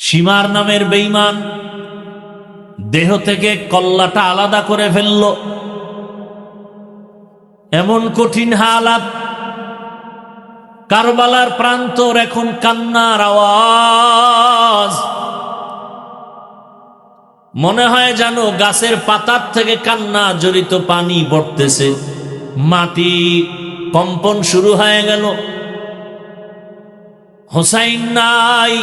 সীমার নামের বেঈমান দেহ থেকে কল্লাটা আলাদা করে ফেলল। এমন কঠিন হালাত, কারবালার প্রান্তর এখন কান্নার আওয়াজ। মনে হয় যেন গাছের পাতার থেকে কান্না জড়িত পানি পড়তেছে, মাটি কম্পন শুরু হয়ে গেল। হোসাইন নাই,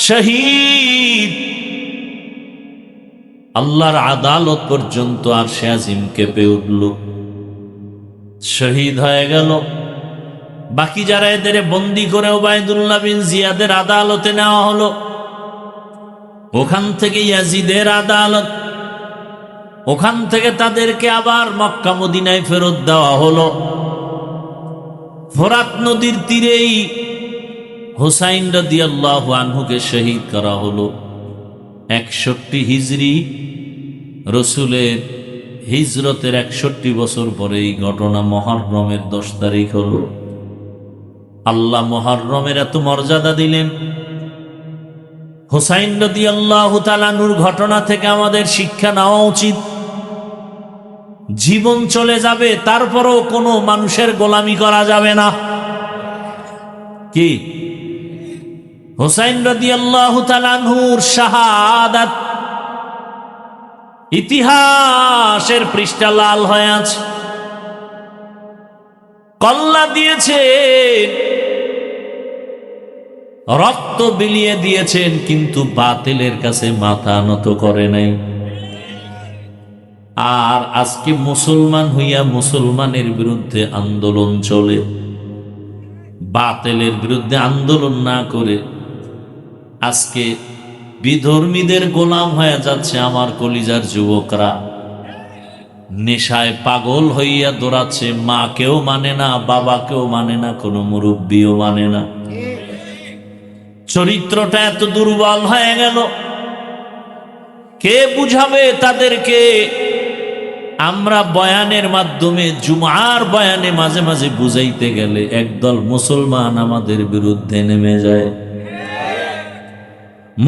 শহীদ। আল্লাহর আদালত পর্যন্ত আরশে আজিম কেঁপে উঠল, শহীদ হয়ে গেল। বাকি যারা এদের বন্দি করে ওবায়দুল্লাহ বিন জিয়াদের আদালতে নেওয়া হলো, ওখান থেকে ইয়াজিদের আদালত, ওখান থেকে তাদেরকে আবার মক্কা মদিনায় ফেরত দেওয়া হলো। ফোরাত নদীর তীরেই হুসাইন রাদিয়াল্লাহু আনহুকে শহীদ করা হলো। 61 হিজরি, রসুলের হিজরতের 61 বছর পরে এই ঘটনা। মুহররমের 10 তারিখ হলো। আল্লাহ মুহররমের এত মর্যাদা দিলেন। হুসাইন রাদিয়াল্লাহু তাআলা আনহুর ঘটনা থেকে আমাদের শিক্ষা নেওয়া উচিত। জীবন চলে যাবে, তারপরও কোনো মানুষের গোলামি করা যাবে না। কি হুসাইন রাদিয়াল্লাহু তাআলা আনহুর শাহাদাত ইতিহাসের পৃষ্ঠা লাল হয়ে আছে। কল্লা দিয়েছেন, রক্ত বিলিয়ে দিয়েছেন, কিন্তু বাতিলের কাছে মাথা নত করে নাই। আর আজকে মুসলমান হইয়া মুসলমানের বিরুদ্ধে আন্দোলন চলে, বাতিলের বিরুদ্ধে আন্দোলন না করে আজকে বিধর্মীদের গোলাম হয়ে যাচ্ছে আমার কলিজার যুবকরা। নেশায় পাগল হইয়া দৌড়াচ্ছে, মাকেও মানে না, বাবাকেও মানে না, কোনো মুরব্বীও মানে না। চরিত্রটা এত দুর্বল হয়ে গেল, কে বুঝাবে তাদেরকে? আমরা বয়ানের মাধ্যমে, জুমার বয়ানে মাঝে মাঝে বুঝাইতে গেলে একদল মুসলমান আমাদের বিরুদ্ধে নেমে যায়।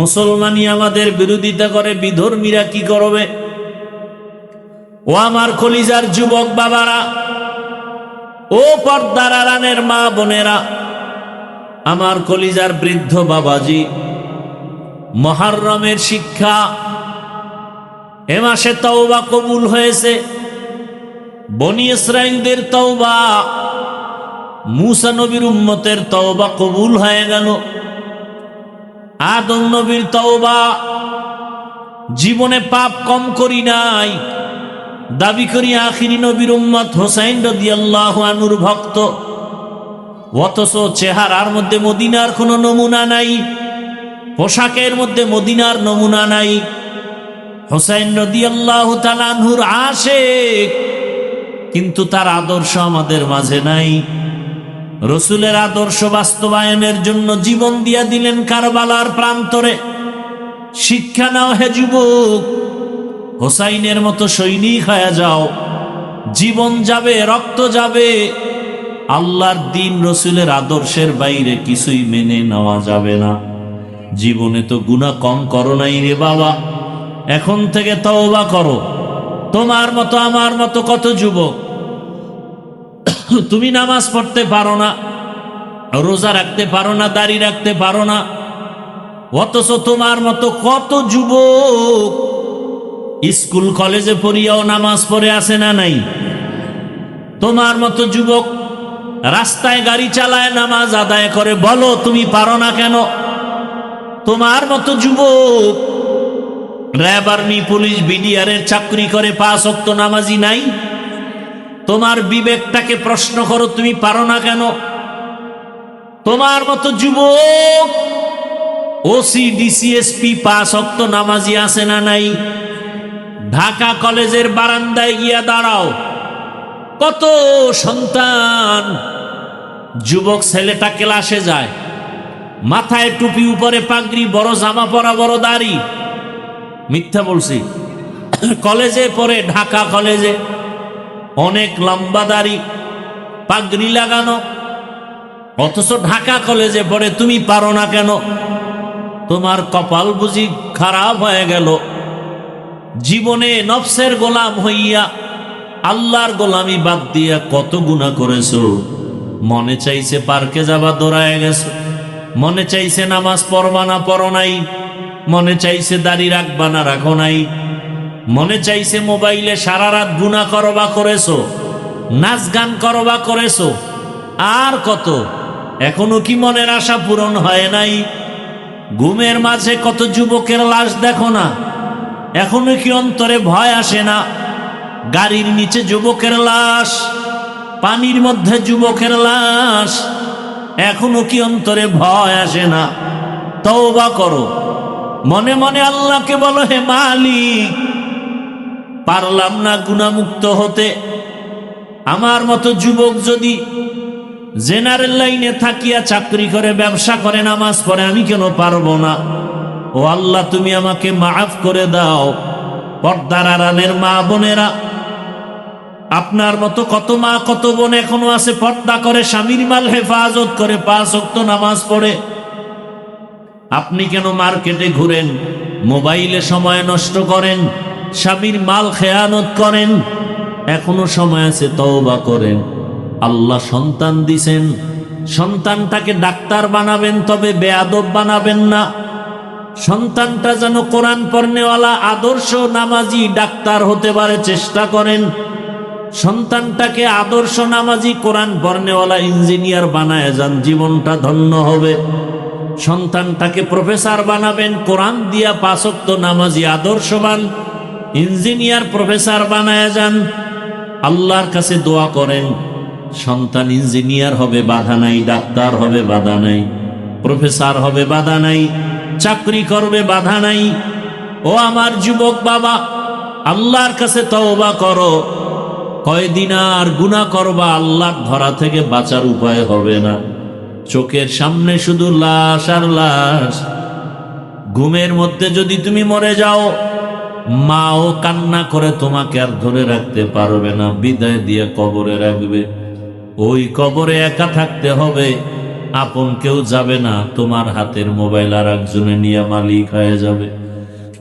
মুসলমানই আমাদের বিরোধিতা করে, বিধর্মীরা কি করবে? ও আমার কলিজার যুবক বাবারা, ও পর্দার আড়ালের মা বোনেরা, আমার কলিজার বৃদ্ধ বাবাজি, মুহররমের শিক্ষা। এ মাসে তওবা কবুল হয়েছে। বনি ইসরাঈলদের তওবা, মূসা নবীর উম্মতের তওবা কবুল হয়ে গেল। আদম নবীর তওবা, জীবনে পাপ কম করি নাই, দাবি করি আখিরি নবীর উম্মত, হোসাইন রাদিয়াল্লাহু আনহুর ভক্ত, অথচ চেহারার মধ্যে মদিনার কোনো নমুনা নাই, পোশাকের মধ্যে মদিনার নমুনা নাই। হোসাইন রাদিয়াল্লাহু তাআলা আনহুর আশিক, কিন্তু তার আদর্শ আমাদের মাঝে নাই। রসুলের আদর্শ বাস্তবায়নের জন্য জীবন দিয়া দিলেন কারবালার প্রান্তরে। শিক্ষা নাও হে যুবক, হোসাইনের মতো সৈনিক হয়ে যাও। জীবন যাবে, রক্ত যাবে, আল্লাহর দ্বীন রসুলের আদর্শের বাইরে কিছুই মেনে নেওয়া যাবে না। জীবনে তো গুনাহ কম করো নাই রে বাবা, এখন থেকে তওবা করো। তোমার মতো আমার মতো কত যুবক, তুমি নামাজ পড়তে পারো না, রোজা রাখতে পারো না, দাড়ি রাখতে পারো না, অথচ তোমার মতো কত যুবক স্কুল কলেজে পড়িয়াও নামাজ পড়ে আসে না নাই? তোমার মতো যুবক রাস্তায় গাড়ি চালায়, নামাজ আদায় করে, বলো তুমি পারো না কেন? তোমার মতো যুবক র্যাব, আর্মি, পুলিশ, বিডিআরের চাকরি করে, 5 ওয়াক্ত নামাজি নাই? তোমার বিবেকটাকে প্রশ্ন করো, তুমি পারো না কেন? তোমার মতো যুবক ওসি, ডিসিএসপি, 5 ওয়াক্ত নামাজি আছে না নাই? ঢাকা কলেজের বারান্দায় গিয়া দাঁড়াও, কত সন্তান, যুবক ছেলেটা ক্লাসে যায়, মাথায় টুপি, উপরে পাগড়ি, বড় জামা পরা, বড় দাড়ি। মিথ্যা বলছি? কলেজে পড়ে, ঢাকা কলেজে, অনেক লম্বা দাড়ি, পাগড়ি লাগানো, অথচ ঢাকা কলেজে পড়ে। তুমি পারো না কেন? তোমার কপাল বুঝি খারাপ হয়ে গেল। জীবনে নফসের গোলাম হইয়া আল্লাহর গোলামি বাদ দিয়া কত গুনাহ করেছো। মনে চাইছে পার্কে যাবা, দৌড়ায় গেছো। মনে চাইছে নামাজ পড়বা না, পড়ো নাই। মনে চাইছে দাড়ি রাখবা না, রাখো নাই। মনে চাইছে মোবাইলে সারা রাত গুনাহ করবা, করেছো। নাচ গান করবা, করেছো। আর কত, এখনো কি মনের আশা পূরণ হয় নাই? ঘুমের মাঝে কত যুবকের লাশ দেখো না, এখনো কি অন্তরে ভয় আসে না? গাড়ির নিচে যুবকের লাশ, পানির মধ্যে যুবকের লাশ, এখনো কি অন্তরে ভয় আসে না? তওবা করো, মনে মনে আল্লাহকে বলো, হে মালিক, পারলাম না গুনাহমুক্ত হতে। আমার মতো যুবক যদি জেনারেল লাইনে থাকিয়া চাকরি করে, ব্যবসা করে, নামাজ পড়ে, আমি কেন পারবো না? ও আল্লাহ, তুমি আমাকে মাফ করে দাও। পর্দার আড়ালের মা বোনেরা, আপনার মতো কত মা কত বোন এখনো আছে, পর্দা করে, স্বামীর মাল হেফাজত করে, 5 ওয়াক্ত নামাজ পড়ে। আপনি কেন মার্কেটে ঘুরেন, মোবাইলে সময় নষ্ট করেন, স্বামীর মাল খেয়ানত করেন? এখনো সময় আছে, তওবা করেন। আল্লাহ সন্তান দিছেন, সন্তানটাকে ডাক্তার বানাবেন, তবে বেয়াদব বানাবেন না। সন্তানটা যেন কোরআন পড়নেওয়ালা, আদর্শ নামাজি ডাক্তার হতে পারে, চেষ্টা করেন। সন্তানটাকে আদর্শ নামাজি, কোরআন পড়নেওয়ালা ইঞ্জিনিয়ার বানায় যান, জীবনটা ধন্য হবে। সন্তানটাকে প্রফেসর বানাবেন, কোরআন দিয়া 5 ওয়াক্ত নামাজি, আদর্শবান ইঞ্জিনিয়ার, প্রফেসর বানায় যান। আল্লাহর কাছে দোয়া করেন, সন্তান ইঞ্জিনিয়ার হবে, বাধা নাই। ডাক্তার হবে, বাধা নাই। প্রফেসর হবে, বাধা নাই। চাকরি করবে, বাধা নাই। ও আমার যুবক বাবা, আল্লাহর কাছে তওবা করো। কয়দিন আর গুনাহ করবা, আল্লাহর ধরা থেকে বাঁচার উপায় হবে না। চোখের সামনে শুধু লাশ আর লাশ। ঘুমের মধ্যে যদি তুমি মরে যাও, মাও কান্না করে তোমাকে আর ধরে রাখতে পারবে না, বিদায় দিয়ে কবরে রাখবে। ওই কবরে একা থাকতে হবে, আপন কেউ যাবে না। তোমার হাতের মোবাইল আর একজনে নিয়ে মালিক হয়ে যাবে।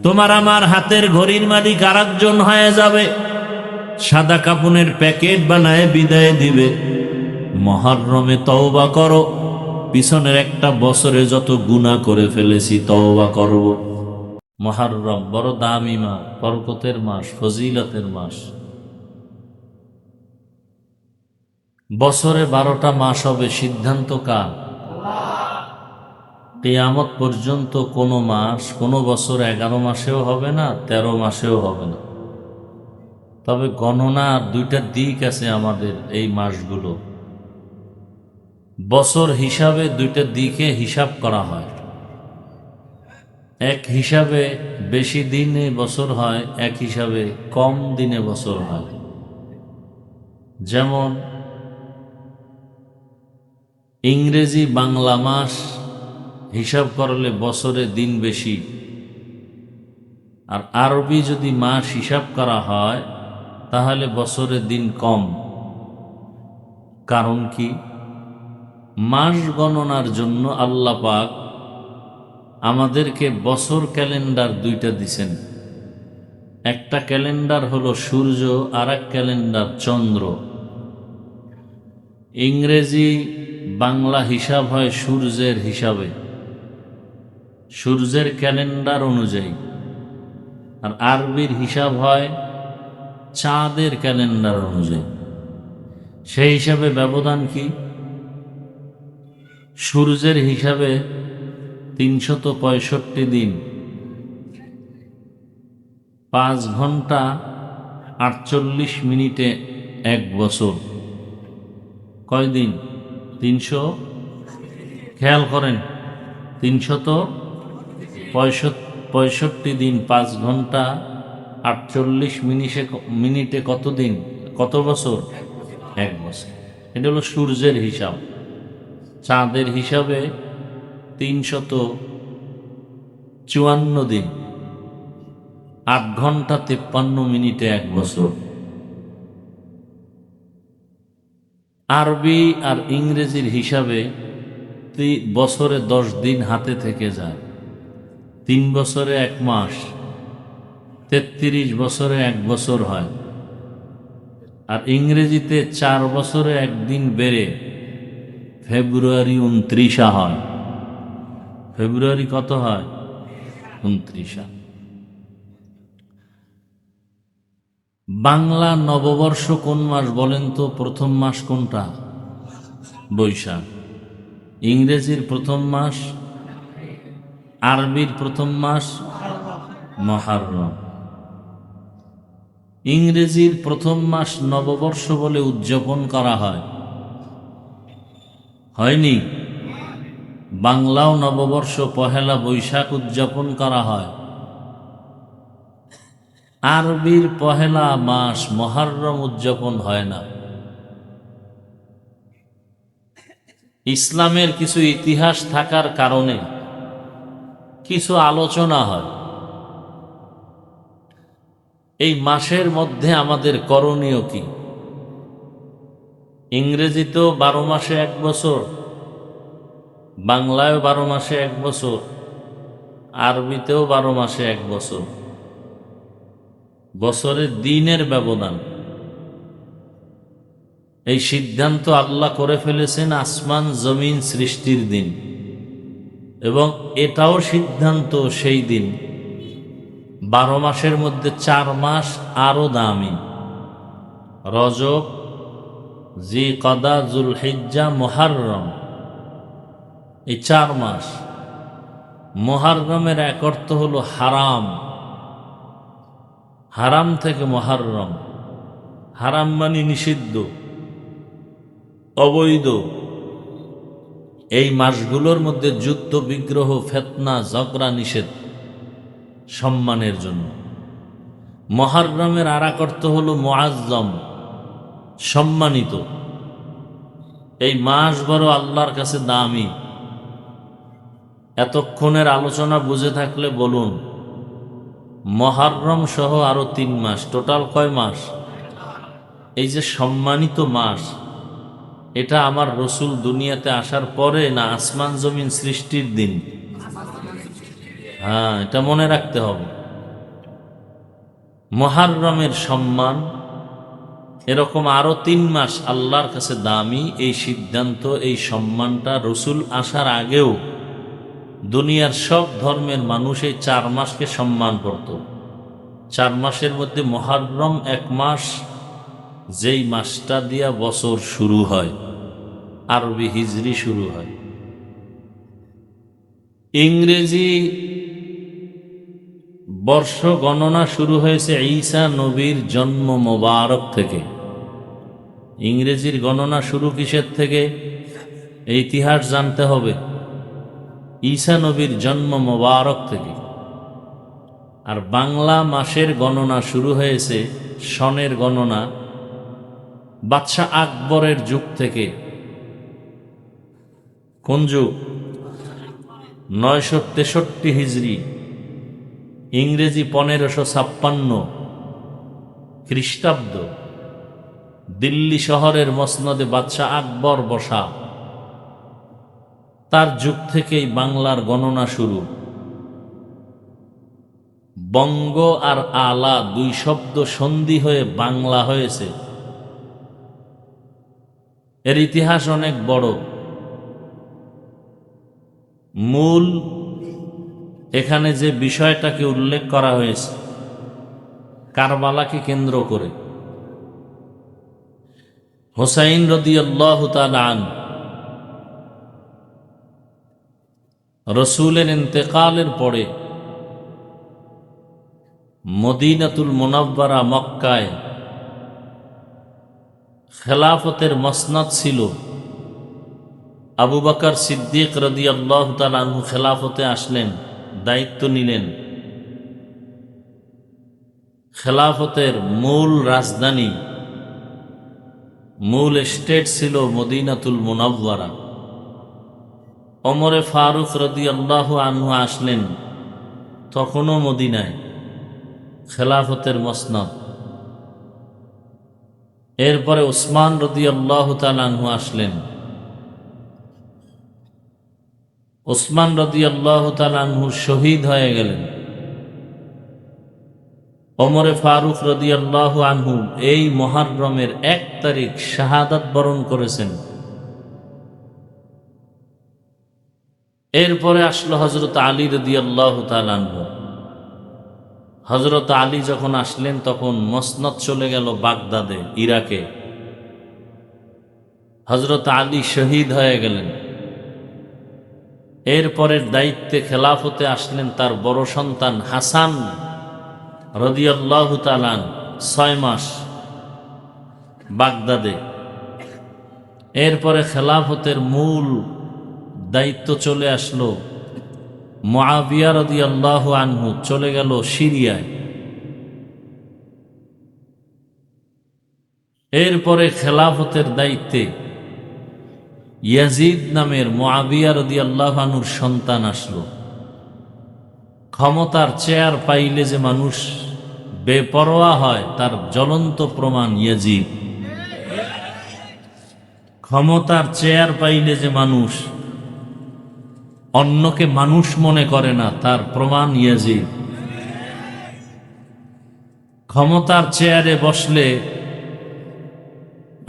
তোমার আমার হাতের ঘড়ির মালিক আর একজন হয়ে যাবে। সাদা কাপনের প্যাকেট বানায় বিদায় দিবে। মুহররমে তওবা করো। পিছনের একটা বছরে যত গুনাহ করে ফেলেছি, তওবা করব। মুহররম বড় দামি মাস, বরকতের মাস, ফজিলতের মাস। বছরে 12টা মাস হবে, সিদ্ধান্ত কার? কিয়ামত পর্যন্ত কোনো মাস, কোনো বছর 11 মাসেও হবে না, 13 মাসেও হবে না। তবে গণনার 2টা দিক আছে আমাদের এই মাসগুলো। বছর হিসাবে 2টা দিকে হিসাব করা হয়। এক হিসাবে বেশি দিনে বছর হয়, এক হিসাবে কম দিনে বছর হয়। যেমন ইংরেজি বাংলা মাস হিসাব করলে বছরে দিন বেশি, আর আরবি যদি মাস হিসাব করা হয় তাহলে বছরে দিন কম। কারণ কি? মাস গণনার জন্য আল্লাহ পাক আমাদেরকে বছর ক্যালেন্ডার 2টা দিছেন। একটা ক্যালেন্ডার হলো সূর্য, আর এক ক্যালেন্ডার চন্দ্র। ইংরেজি বাংলা হিসাব হয় সূর্যের হিসাবে, সূর্যের ক্যালেন্ডার অনুযায়ী, আর আরবির হিসাব হয় চাঁদের ক্যালেন্ডার অনুযায়ী। সেই হিসাবে ব্যবধান কি? সূর্যের হিসাবে 365 দিন, 5 ঘন্টা 48 মিনিটে 1 বছর। কয় দিন? 300, খেয়াল করেন, 365 দিন, 5 ঘন্টা 48 মিনিটে কত দিন, কত বছর? 1 বছর। এটা হলো সূর্যের হিসাব। চাঁদের হিসাবে 354 দিন, 8 ঘন্টা 53 মিনিটে 1 বছর। আরবি আর ইংরেজির হিসাবে বছরে 10 দিন হাতে থেকে যায়। 3 বছরে 1 মাস, 33 বছরে 1 বছর হয়। আর ইংরেজিতে 4 বছরে 1 দিন বেড়ে ফেব্রুয়ারি 29 হয়। ফেব্রুয়ারি কত হয়? 29। বাংলা নববর্ষ কোন মাস বলেন তো? প্রথম মাস কোনটা? বৈশাখ। ইংরেজির প্রথম মাস, আরবির প্রথম মাস মুহররম। ইংরেজির প্রথম মাস নববর্ষ বলে উদযাপন করা হয়, হয়নি? বাংলাও নববর্ষ পহেলা বৈশাখ উদযাপন করা হয়। আরবির পহেলা মাস মুহররম উদযাপন হয় না। ইসলামের কিছু ইতিহাস থাকার কারণে কিছু আলোচনা হয়। এই মাসের মধ্যে আমাদের করণীয় কি? ইংরেজিতেও 12 মাসে 1 বছর, বাংলায়ও 12 মাসে 1 বছর, আরবিতেও 12 মাসে 1 বছর। বছরের দিনের ব্যবধান। এই সিদ্ধান্ত আল্লাহ করে ফেলেছেন আসমান জমিন সৃষ্টির দিন, এবং এটাও সিদ্ধান্ত সেই দিন 12 মাসের মধ্যে 4 মাস আরো দামি। রজব, জিকদা, জুলহিজ্জা, মুহররম, এই 4 মাস। মুহররমের এক অর্থ হলো হারাম, হারাম থেকে মুহররম। হারাম মানে নিষিদ্ধ, অবৈধ। এই মাসগুলোর মধ্যে যুদ্ধ, বিগ্রহ, ফিতনা, ঝগড়া নিষেধ, সম্মানের জন্য। মুহররমের আর এক অর্থ হলো মুআজ্জম, সম্মানিত। এই মাস বড় আল্লাহর কাছে দামি। এতক্ষণের আলোচনা বুঝে থাকলে বলুন, মুহররম সহ আরো 3 মাস, টোটাল কয় মাস? এই যে সম্মানিত মাস, এটা আমার রসুল দুনিয়াতে আসার পরে না আসমান জমিন সৃষ্টির দিন? হ্যাঁ, এটা মনে রাখতে হবে। মুহররমের সম্মান এরকম আরো 3 মাস আল্লাহর কাছে দামি। এই সিদ্ধান্ত, এই সম্মানটা রসুল আসার আগেও দুনিয়ার সব ধর্মের মানুষ এই 4 মাসকে সম্মান করত। 4 মাসের মধ্যে মুহররম 1 মাস, যেই মাসটা দিয়া বছর শুরু হয়, আরবি হিজরি শুরু হয়। ইংরেজি বর্ষ গণনা শুরু হয়েছে ঈসা নবীর জন্ম মোবারক থেকে। ইংরেজির গণনা শুরু কিসের থেকে? এই ইতিহাস জানতে হবে। ঈসা নবীর জন্ম মোবারক থেকে। আর বাংলা মাসের গণনা শুরু হয়েছে, সনের গণনা, বাদশাহ আকবরের যুগ থেকে। কোন যুগ? 963 হিজরি, ইংরেজি 1556 খ্রিস্টাব্দ। দিল্লি শহরের মসনদে বাদশাহ আকবর বসা, তার যুগ থেকেই বাংলার গণনা শুরু। বঙ্গ আর আলা 2 শব্দ সন্ধি হয়ে বাংলা হয়েছে। এর ইতিহাস অনেক বড়। মূল এখানে যে বিষয়টাকে উল্লেখ করা হয়েছে, কারবালাকে কেন্দ্র করে, হুসাইন রাদিয়াল্লাহু তাআলা আনহু রসুলের ইন্তেকালের পরে মদিনাতুল মুনাওয়ারা মক্কায় খেলাফতের মসনদ ছিল। আবু বকর সিদ্দিক রাদিয়াল্লাহু তাআলা আনহু খেলাফতে আসলেন, দায়িত্ব নিলেন। খেলাফতের মূল রাজধানী, মূল স্টেট ছিল মদিনাতুল মুনাওয়ারা। ওমরে ফারুক রাদিয়াল্লাহু আনহু আসলেন, তখনও মদিনায়, খেলাফতের মসনদ। এরপরে উসমান রাদিয়াল্লাহু তাআলা আনহু আসলেন। ওসমান রাদিয়াল্লাহু তাআলা আনহু শহীদ হয়ে গেলেন। ওমরে ফারুক রাদিয়াল্লাহু আনহু এই মুহররমের 1 তারিখ শাহাদাত বরণ করেছেন। এরপরে আসলো হযরত আলী রাদিয়াল্লাহু তাআলা আনহু। হযরত আলী যখন আসলেন তখন মসনদ চলে গেল বাগদাদে, ইরাকে। হযরত আলী শহীদ হয়ে গেলেন। এরপরের দায়িত্বে খেলাফতে আসলেন তার বড় সন্তান হাসান রাদিয়াল্লাহু তাআলা, 6 মাস বাগদাদে। এরপরে খেলাফতের মূল দায়িত্ব চলে আসলো মুআবিয়া রাদিয়াল্লাহু আনহু, চলে গেল সিরিয়ায়। এরপরে খেলাফতের দায়িত্বে ইয়াজিদ নামের মুআবিয়া রাদিয়াল্লাহু আনহুর সন্তান আসলো। ক্ষমতার চেয়ার পাইলে যে মানুষ বেপরোয়া হয় তার জ্বলন্ত প্রমাণ ইয়াজিদ। ক্ষমতার চেয়ার পাইলে যে মানুষ অন্যকে মানুষ মনে করে না তার প্রমাণ ইয়াজিদ। ক্ষমতার চেয়ারে বসলে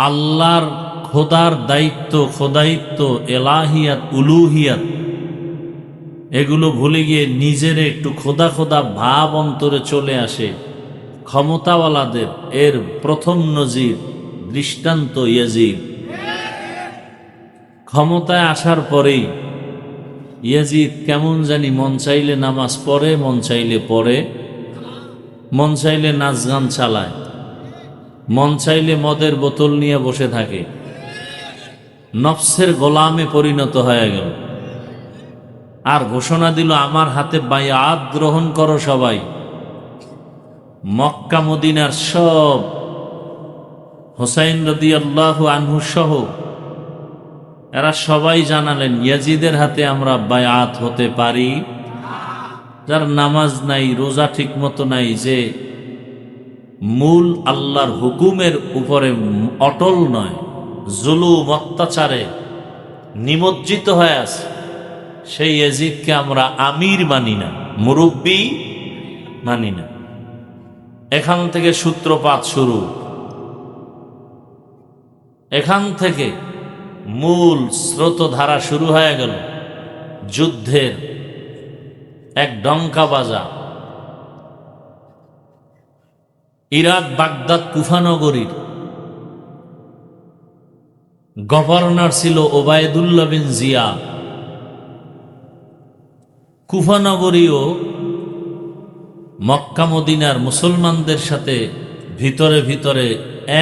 আল্লাহর খোদার দায়িত্ব, খোদায়িত্ব, এলাহিয়াত, উলুহিয়াত এগুলো ভুলে গিয়ে নিজের একটু খোদা খোদা ভাব অন্তরে চলে আসে ক্ষমতাওয়ালাদের। এর প্রথম নজির, দৃষ্টান্ত ইয়াজিদ। ক্ষমতায় আসার পরেই ইয়াজিদ কেমন জানি মন চাইলে নামাজ পড়ে, মন চাইলে পড়ে, মন চাইলে নাচ গান চালায়, মন চাইলে মদের বোতল নিয়ে বসে থাকে। নফসের গোলামে পরিণত হয়ে গেল। আর ঘোষণা দিল, আমার হাতে বায়াত গ্রহণ করো সবাই। মক্কা মদিনার সব হুসাইন রাদিয়াল্লাহু আনহু সহ এরা সবাই জানালেন ইয়াজিদের হাতে আমরা বায়াত হতে পারি। যার নামাজ নাই, রোজা ঠিক মতো নাই, যে মূল আল্লাহর হুকুমের উপরে অটল নয়, জুলুম অত্যাচারে নিমজ্জিত হয়ে আছে, সেই ইয়াজিদকে আমরা আমির মানি না, মুরব্বি মানি না। এখান থেকে সূত্রপাত শুরু। এখান থেকে মূল স্রোতধারা শুরু হয়ে গেল যুদ্ধের এক ডঙ্কা বাজা। ইরাক বাগদাদ কুফানগরীর গভর্নর ছিল ওবায়দুল্লাহ বিন জিয়াদ। কুফানগরীও মক্কা মদিনার মুসলমানদের সাথে ভিতরে ভিতরে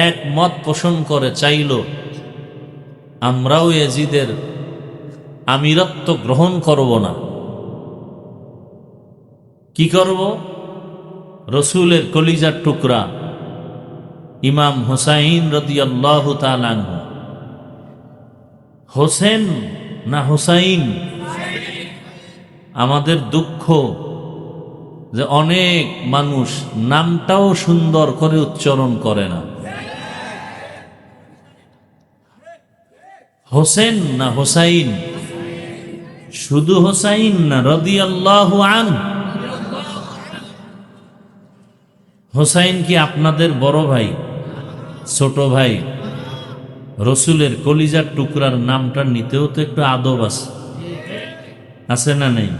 এক মত পোষণ করে চাইল আমরাও ইয়াজিদের আমিরত্ব গ্রহণ করব না। কি করব? রসুলের কলিজার টুকরা ইমাম হুসাইন রাদিয়াল্লাহু তাআলা আনহু। হোসেন না হুসাইন? আমাদের দুঃখ যে অনেক মানুষ নামটাও সুন্দর করে উচ্চারণ করে না। হোসেন না হুসাইন? শুধু হুসাইন না রাদিয়াল্লাহু আনহু? হুসাইন কি আপনাদের বড় ভাই, ছোট ভাই? রসুলের কলিজার টুকরার নামটা নিতেও তো একটু আদব আছে না নেই?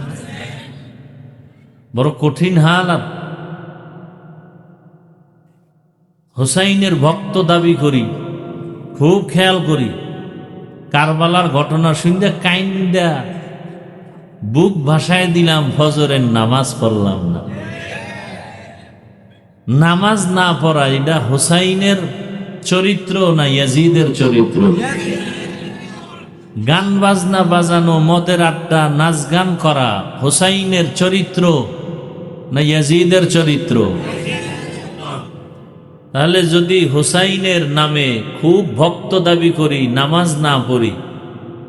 বড় কঠিন হালাত। হুসাইনের ভক্ত দাবি করি, খুব খেয়াল করি। কারবালার ঘটনা শুনতে কাইন্দা বুক ভাসায় দিলাম, ফজরের নামাজ পড়লাম না। নামাজ না পড়া এটা হুসাইনের চরিত্র না ইয়াজিদের চরিত্র? গান বাজনা বাজানো, মদের আড্ডা, নাচ গান করা হুসাইনের চরিত্র না ইয়াজিদের চরিত্র? তাহলে যদি হুসাইনের নামে খুব ভক্ত দাবি করি, নামাজ না পড়ি,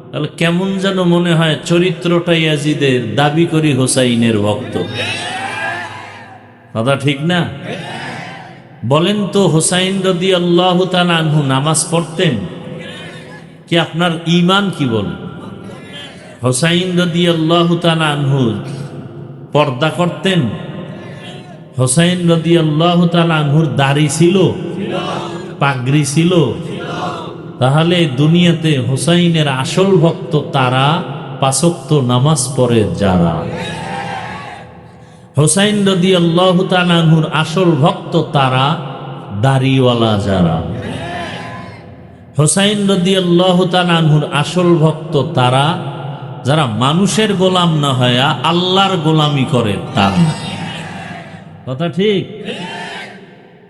তাহলে কেমন যেন মনে হয় চরিত্রটা ইয়াজিদের, দাবি করি হুসাইনের ভক্ত। কথা ঠিক না? বলেন তো, হুসাইন রাদিয়াল্লাহু তাআলা আনহু নামাজ পড়তেন কি? আপনার ঈমান কি বলে? হোসাইন রাদিয়াল্লাহু তাআলা আনহু পর্দা করতেন? হোসাইন রাদিয়াল্লাহু তাআলা আনহুর দাড়ি ছিল, পাগড়ি ছিল? তাহলে দুনিয়াতে হোসাইনের আসল ভক্ত তারা, পাঁচ ওয়াক্ত নামাজ পড়ে যারা। হোসাইন রাদিয়াল্লাহু তাআলা আনহুর আসল ভক্ত তারা, দাড়িওয়ালা যারা। হোসাইন রাদিয়াল্লাহু তাআলা আনহুর আসল ভক্ত তারা, যারা মানুষের গোলাম না হয়ে আল্লাহর গোলামি করে তারা। কথা ঠিক?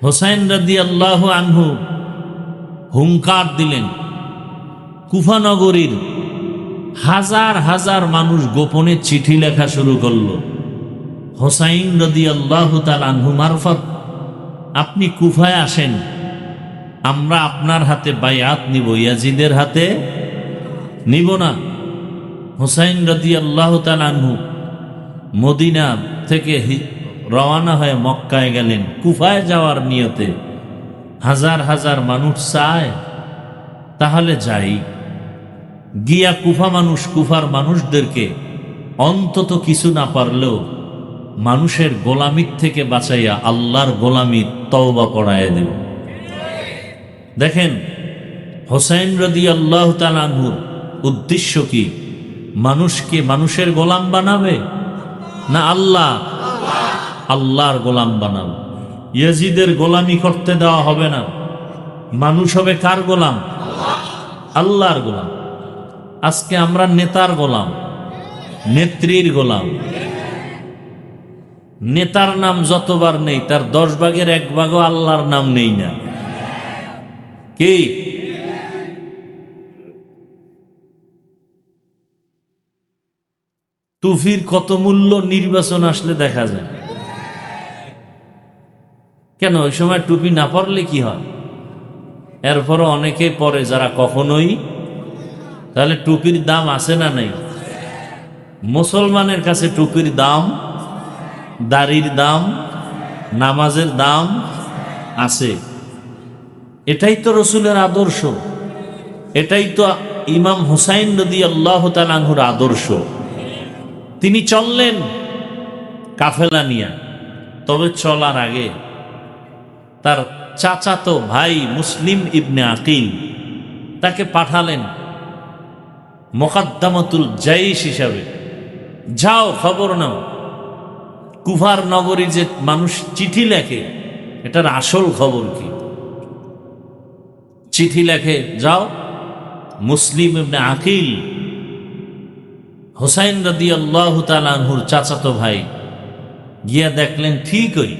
হোসাইন রাদিয়াল্লাহু আনহু হুঙ্কার দিলেন, কুফা নগরীর হাজার হাজার মানুষ গোপনে চিঠি লেখা শুরু করলো, হোসাইন রাদিয়াল্লাহু তাআলা আনহু মারফত আপনি কুফায় আসেন, আমরা আপনার হাতে বায়াত নিব, ইয়াজিদের হাতে নিব না। হোসাইন রাদিয়াল্লাহু তাআলা আনহু মদিনা থেকে রওনা হয়ে মক্কায় গেলেন কুফায় যাওয়ার নিয়তে। হাজার হাজার মানুষ চায়, তাহলে যাই। গিয়া কুফার মানুষদেরকে অন্তত কিছু না পারলেও মানুষের গোলামির থেকে বাঁচাইয়া আল্লাহর গোলামির তওবা পড়াইয়া দেব। দেখেন হোসাইন রাদিয়াল্লাহু তাআলা আনহুর উদ্দেশ্য কি? মানুষকে মানুষের গোলাম বানাবে না আল্লাহর গোলাম বানাবে। ইয়াজিদের গোলামি করতে দেওয়া হবে না। মানুষ হবে কার গোলাম? আল্লাহর গোলাম। আজকে আমরা নেতার গোলাম, নেত্রীর গোলাম। নেতার নাম যতবার নেই তার 10 ভাগের 1 ভাগও আল্লাহর নাম নেই না। কি টুপির কত মূল্য নির্বাচন আসলে দেখা যায়। কেন ওই সময় টুপি না পরলে কি হয়? এরপরও অনেকে পরে যারা কখনোই। তাহলে টুপির দাম আছে না নেই? মুসলমানের কাছে টুপির দাম, দাড়ির দাম, নামাজের দাম আছে। এটাই তো রসুলের আদর্শ, এটাই তো ইমাম হুসাইন রাদিয়াল্লাহু তাআলা আনহুর আদর্শ। তিনি চললেন কাফেলা নিয়ে, তবে চলার আগে তার চাচাতো ভাই মুসলিম ইবনে আকিল তাকে পাঠালেন মুকাদ্দামাতুল জাইশ হিসাবে। যাও খবর নাও, কুফার নগরী যে মানুষ চিঠি লেখে এটার আসল খবর কি? চিঠি লেখে, যাও। মুসলিম ইবনে আকিল হোসাইন রাদিয়াল্লাহু তাআলা আনহুর চাচাতো ভাই, গিয়া দেখলেন ঠিকই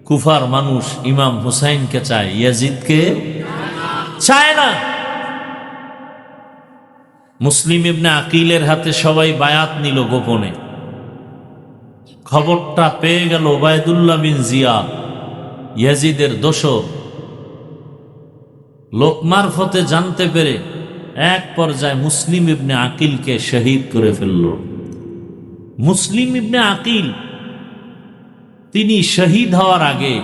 কুফার মানুষ ইমাম হুসাইনকে চায়, ইয়াজিদকে চায় না। মুসলিম ইবনে আকিলের হাতে সবাই বায়াত নিল গোপনে। খবরটা পেয়ে গেল ওবায়দুল্লাহ বিন জিয়াদ, ইয়াজিদের দোসর। লোক মারফতে জানতে পেরে এক পর্যায়ে মুসলিম ইবনে আকিলকে শহীদ করে ফেলল। মুসলিম ইবনে আকিল তিনি শহীদ হওয়ার আগে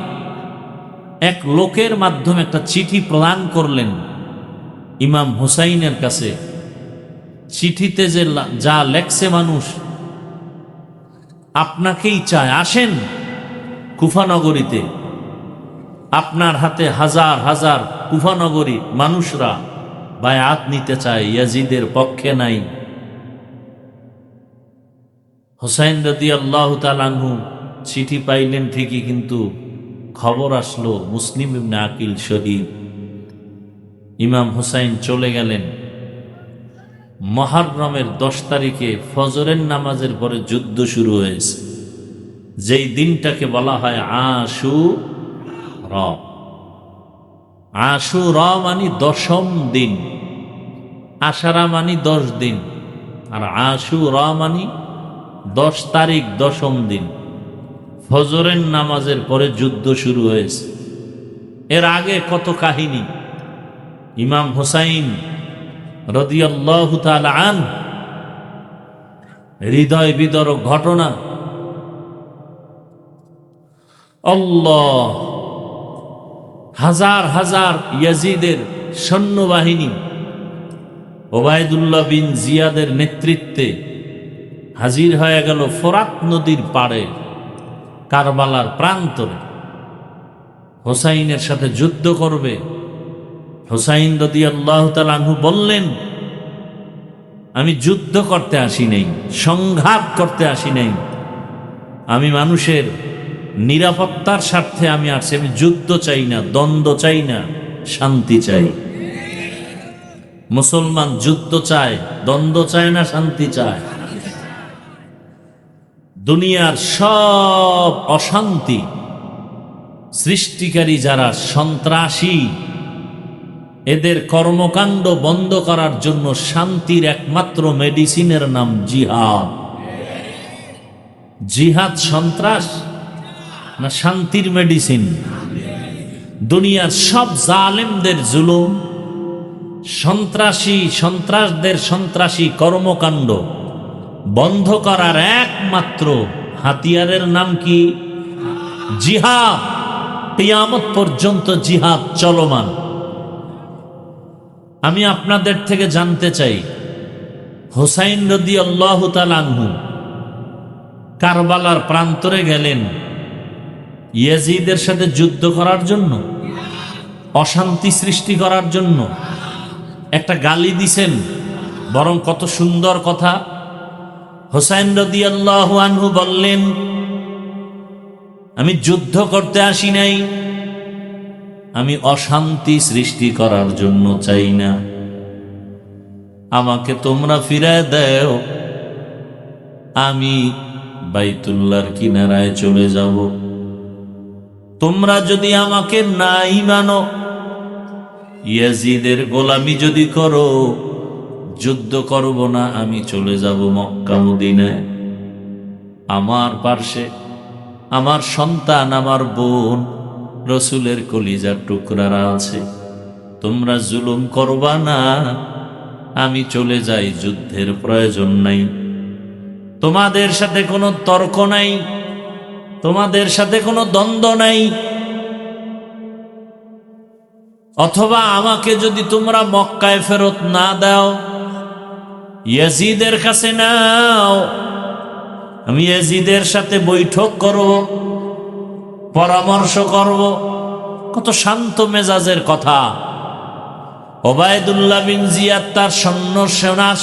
এক লোকের মাধ্যমে একটা চিঠি প্রদান করলেন ইমাম হুসাইনের কাছে। চিঠিতে যে যা লেখছে, মানুষ আপনাকেই চায়, আসেন কুফানগরীতে, আপনার হাতে হাজার হাজার কুফানগরী মানুষরা বায়াত নিতে চায়, ইয়াজিদের পক্ষে নাই। হুসাইন রাদিয়াল্লাহু তাআলা আনহু চিঠি পাইলেন ঠিকই, কিন্তু খবর আসলো মুসলিম ইবনে আকিল শহীদ। ইমাম হুসাইন চলে গেলেন। মুহররমের 10 তারিখে ফজরের নামাজের পরে যুদ্ধ শুরু হয়েছে, যেই দিনটাকে বলা হয় আশুরা। আশুরা মানে 10ম দিন, আশারা মানে 10 দিন, আর আশুরা মানে 10 তারিখ 10ম দিন। ফজরের নামাজের পরে যুদ্ধ শুরু হয়েছে। এর আগে কত কাহিনী। ইমাম হুসাইন রাদিয়াল্লাহু তাআলা আনহু হৃদয় বিদারক ঘটনা। আল্লাহ, হাজার হাজার ইয়াজিদের সৈন্যবাহিনী ওবায়দুল্লাহ বিন জিয়াদের নেতৃত্বে হাজির হয়ে গেল ফোরাত নদীর পাড়ে কারবালার প্রান্তরে। হোসাইনের সাথে যুদ্ধ করবে। হোসাইন রাদিয়াল্লাহু তাআলা আনহু বললেন, আমি যুদ্ধ করতে আসি নাই, সংঘাত করতে আসি নাই, আমি মানুষের নিরাপত্তার স্বার্থে আমি আসছি। আমি যুদ্ধ চাই না, দ্বন্দ্ব চাই না, শান্তি চাই। মুসলমান যুদ্ধ চায়, দ্বন্দ্ব চায় না, শান্তি চায়। দুনিয়ার সব অশান্তি সৃষ্টিকারী যারা সন্ত্রাসী, এদের কর্মকাণ্ড বন্ধ করার জন্য শান্তির একমাত্র মেডিসিনের নাম জিহাদ। জিহাদ সন্ত্রাস না শান্তির মেডিসিন? দুনিয়ার সব জালেমদের জুলুম, সন্ত্রাসদের সন্ত্রাসী কর্মকাণ্ড বন্ধ করার একমাত্র হাতিয়ারের নাম কি? জিহাদ। কিয়ামত পর্যন্ত জিহাদ চলমান। আমি আপনাদের থেকে জানতে চাই, হোসাইন রাদিয়াল্লাহু তাআলা আনহু কারবালার প্রান্তরে গেলেন ইয়াজিদের সাথে যুদ্ধ করার জন্য, অশান্তি সৃষ্টি করার জন্য? একটা গালি দিছেন, বরং কত সুন্দর কথা। হোসাইন রাদিয়াল্লাহু আনহু বললেন, আমি যুদ্ধ করতে আসি নাই, আমি অশান্তি সৃষ্টি করার জন্য চাই না। আমাকে তোমরা ফিরায় দাও, আমি বাইতুল্লাহর কিনারায় চলে যাব। তোমরা যদি আমাকে নাই মানো, ইয়াজিদের গোলামি যদি করো, যুদ্ধ করব না, আমি চলে যাব মক্কা মদিনায়। আমার পার্শ্বে আমার সন্তান, আমার বোন, রসুলের কলিজার টুকরারা আছে। তোমরা জুলুম করবা না, আমি চলে যাই, যুদ্ধের প্রয়োজন নাই। তোমাদের সাথে কোনো তর্ক নাই, তোমাদের সাথে কোনো দ্বন্দ্ব নাই। অথবা আমাকে যদি তোমরা মক্কায় ফেরত না দাও, ইয়াজিদের কাছে নাও, আমি ইয়াজিদের সাথে বৈঠক করব, পরামর্শ করব। কত শান্ত মেজাজের কথা। ওবায়দুল্লাহ বিন জিয়াদ তার সৈন্য সেনাস,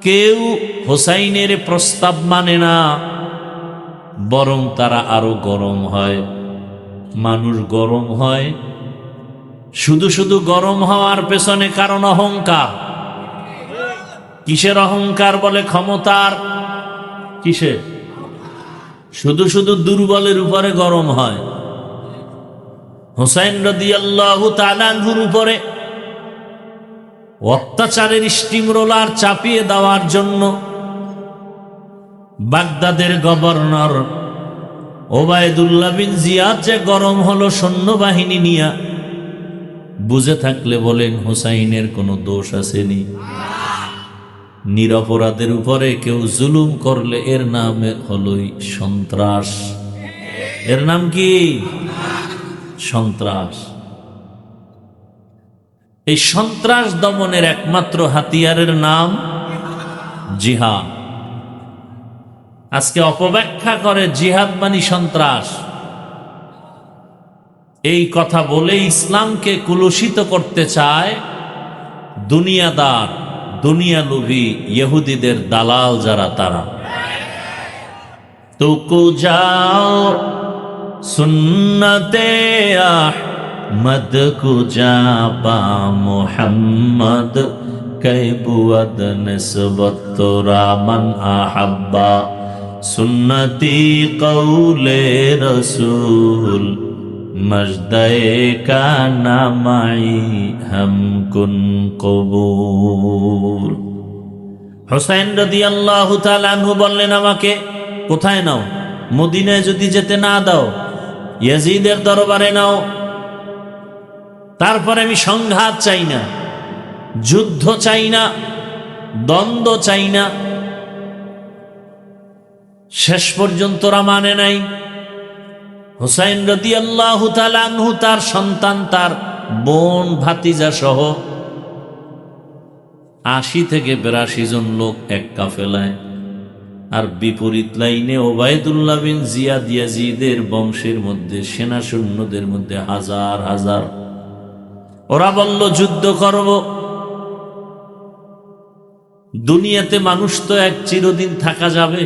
কেউ হোসাইনের প্রস্তাব মানে না, বরং তারা আরো গরম হয়। মানুষ গরম হয় শুধু শুধু গরম হওয়ার পেছনে কারণ অহংকার। কিসের অহংকার? বলে ক্ষমতার। কিসের? শুধু শুধু দুর্বলের উপরে গরম হয়। হোসাইন রাদিয়াল্লাহু তাআলা আনহুর উপরে অত্যাচারের স্টিম রোলার চাপিয়ে দেওয়ার জন্য বাগদাদের গভর্নর ওবায়দুল্লাহ বিন জিয়াদ যে গরম হলো সৈন্যবাহিনী নিয়ে, বুঝে থাকলে বলেন হোসাইনের কোনো দোষ আসেনি? নিরপরাধের উপরে কেউ জুলুম করলে এর নাম হলোই সন্ত্রাস। এর নাম কি? সন্ত্রাস। এই সন্ত্রাস দমনের একমাত্র হাতিয়ারের নাম জিহাদ। আজকে অপব্যাখ্যা করে জিহাদ মানি সন্ত্রাস। এই কথা বলে ইসলামকে কুলুষিত করতে চায় দুনিয়াদার, দুনিয়ালোভী ইহুদিদের দালাল যারা, তারা। তুকু যাও সুন্নতে আহমদ কুজা পা মুহাম্মদ কৈবুয়াদ নিসবত তোরা মান আহাব্বা সুন্নতি কৌলে রসুল মজদায়ে কা নামাই হামকুন কবুল। হোসাইন রাদিয়াল্লাহু তাআলা আনহু বললেন, আমাকে কোথায় নাও? মদিনায় যদি যেতে না দাও, ইয়াজিদের দরবারে নাও। তারপরে আমি সংঘাত চাই না, যুদ্ধ চাই না, দ্বন্দ্ব চাই না। শেষ পর্যন্ত ওরা মানে নাই। হোসাইন রাদিয়াল্লাহু তাআলা আনহু তার সন্তান, তার বোন, ভাতিজা সহ 80 থেকে 82 জন লোক এক কাফেলায়, আর বিপরীত লাইনে ওবায়দুল্লাহ বিন জিয়াদ ইয়াজিদের বংশের মধ্যে সেনা সৈন্যদের মধ্যে হাজার হাজার। ওরা বলল যুদ্ধ করব। দুনিয়াতে মানুষ তো এক চিরদিন থাকা যাবে,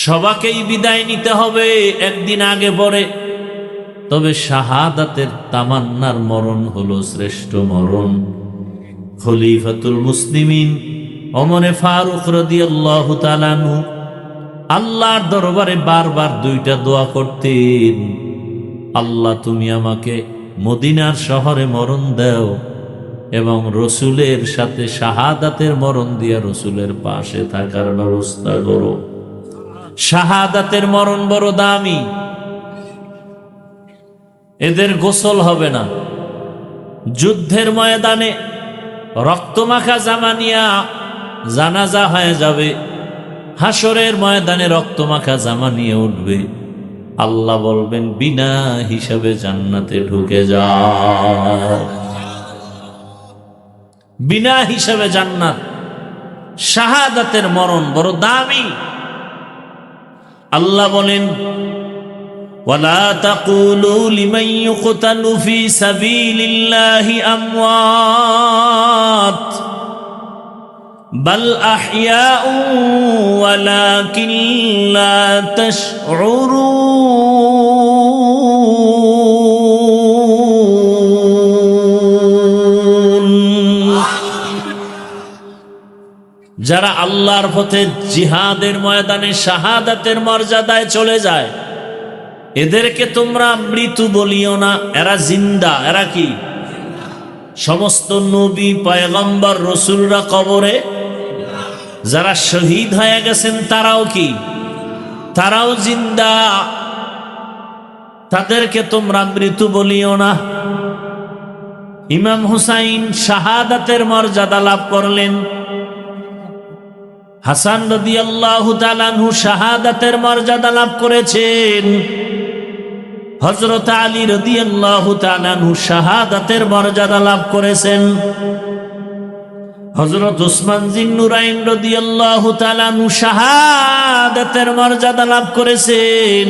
সবাকেই বিদায় নিতে হবে একদিন আগে পরে। তবে শাহাদাতের তামান্নার মরণ হলো শ্রেষ্ঠ মরণ। খলিফাতুল মুসলিমিন ওমরে ফারুক রাদিয়াল্লাহু তাআলা আনহু আল্লাহর দরবারে বারবার দুইটা দোয়া করতেন, আল্লাহ তুমি আমাকে মদিনার শহরে মরণ দাও এবং রসুলের সাথে শাহাদাতের মরণ দিয়া রসুলের পাশে থাকার ব্যবস্থা করো। শাহাদাতের মরণ বড় দামি, এদের গোসল হবে না। যুদ্ধের ময়দানে রক্তমাখা জামা নিয়া জানাজা হয়ে যাবে, হাসরের ময়দানে রক্তমাখা জামা নিয়ে উঠবে। আল্লাহ বলবেন বিনা হিসাবে জান্নাতে ঢুকে যাও। বিনা হিসাবে জান্নাত। শাহাদাতের মরণ বড় দামি। আল্লাহ বলেন ওয়ালা তাকুলু লিমান ইউকতালু ফি সাবিলিল্লাহি আমওয়াত বাল আহইয়াউ ওয়ালাকিন লা তাশউরুন। যারা আল্লাহর পথে জিহাদের ময়দানে শাহাদাতের মর্যাদায় চলে যায়, এদেরকে তোমরা মৃত্যু বলিও না, এরা জিন্দা। এরা কি? সমস্ত নবী পয়গম্বর রসুলরা কবরে, যারা শহীদ হয়ে গেছেন তারাও কি? তারাও জিন্দা। তাদেরকে তোমরা মৃত্যু বলিও না। ইমাম হুসাইন শাহাদাতের মর্যাদা লাভ করলেন, হাসান রাদিয়াল্লাহু তাআলা আনহু শাহাদাতের মর্যাদা লাভ করেছেন, হযরত আলী রাদিয়াল্লাহু তাআলা আনহু শাহাদাতের মর্যাদা লাভ করেছেন, হযরত উসমান জিন্নুরাইন রাদিয়াল্লাহু তাআলা আনহু শাহাদাতের মর্যাদা লাভ করেছেন,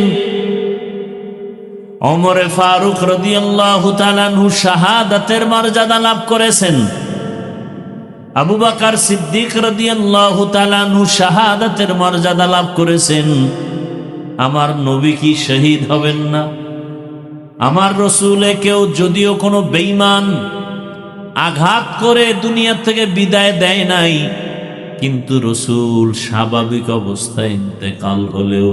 ওমর ফারুক রাদিয়াল্লাহু তাআলা আনহু শাহাদাতের মর্যাদা লাভ করেছেন, আবু বকর সিদ্দিক রাদিয়াল্লাহু তাআলা আনহু শাহাদাতের মর্যাদা লাভ করেছেন। আমার নবী কি শহীদ হবেন না? আমার রসুলে কেউ যদিও কোনো বেঈমান আঘাত করে দুনিয়া থেকে বিদায় দেয় নাই, কিন্তু রসুল স্বাভাবিক অবস্থায় ইন্তেকাল হলেও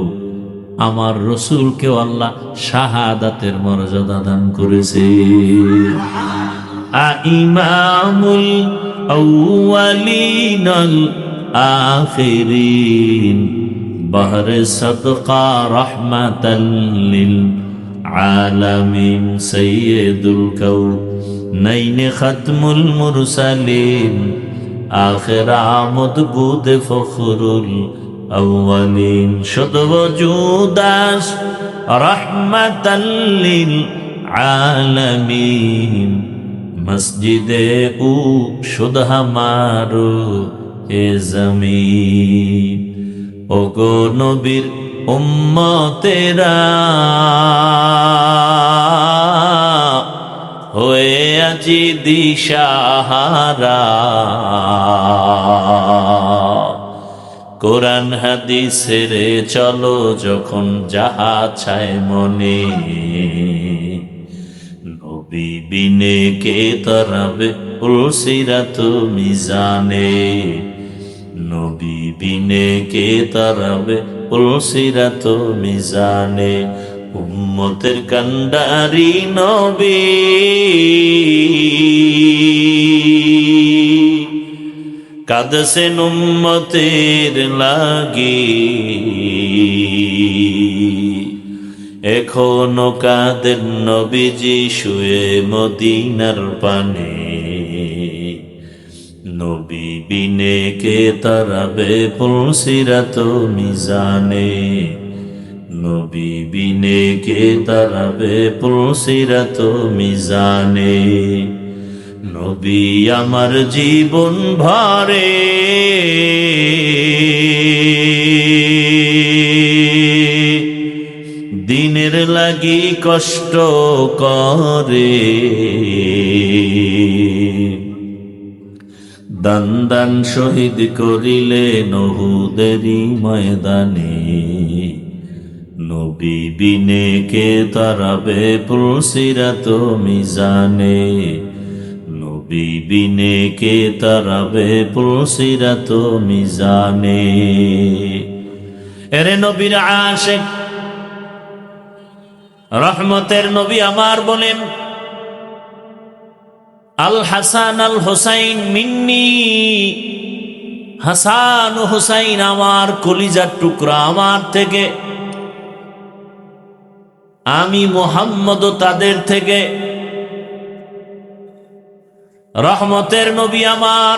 আমার রসুলকেও আল্লাহ শাহাদাতের মর্যাদা দান করেছে। ইমামুল আউয়ালিন আল আখিরিন বাহরে সাদকা রাহমাতাল লিল আলামিন সাইয়্যিদুল কাউনাইন খাতমুল মুরসালিন আখির আমদ বুদ ফখরুল আউয়ালিন শুদ ওজুদাস রাহমাতাল লিল আলামিন মসজিদে ও শুদ হামারো এ জমিন। ওগো নবীর উম্মতেরা হয়ে আজি দিশাহারা, কোরআন হাদিসের চলো যখন যাহা চায় মনে, নবী বিনে কে তরাবে উলসিরাত মিজানে, নবী বিনে কে তরাবে উলসিরাত মিজানে। উম্মতের কান্ডারি নবী কাঁদছেন উম্মতের লাগি, এখনো কাঁদেন নবীজি শুয়ে মদিনার পানে, নবী বিনে কে তারাবে পুলসিরাত মিজানে, নবী বিনে কে তারাবে পুলসিরাত মিজানে। নবী আমার জীবন ভরে দিনের লাগি কষ্ট করে, দান দান শহীদ করিলে উহুদেরই ময়দানে। নবী বিনে কে তারাবে পুলসিরাত মিজানে, নবী বিনে কে তারাবে পুলসিরাত মিজানে। এরে নবীর আশিক রহমতের নবী আমার বলেন, আল হাসান আল হুসাইন মিন্নি, হাসান ও হুসাইন আমার কলিজার টুকরা, আমার থেকে। আমি মুহাম্মদ তাদের থেকে। রহমতের নবী আমার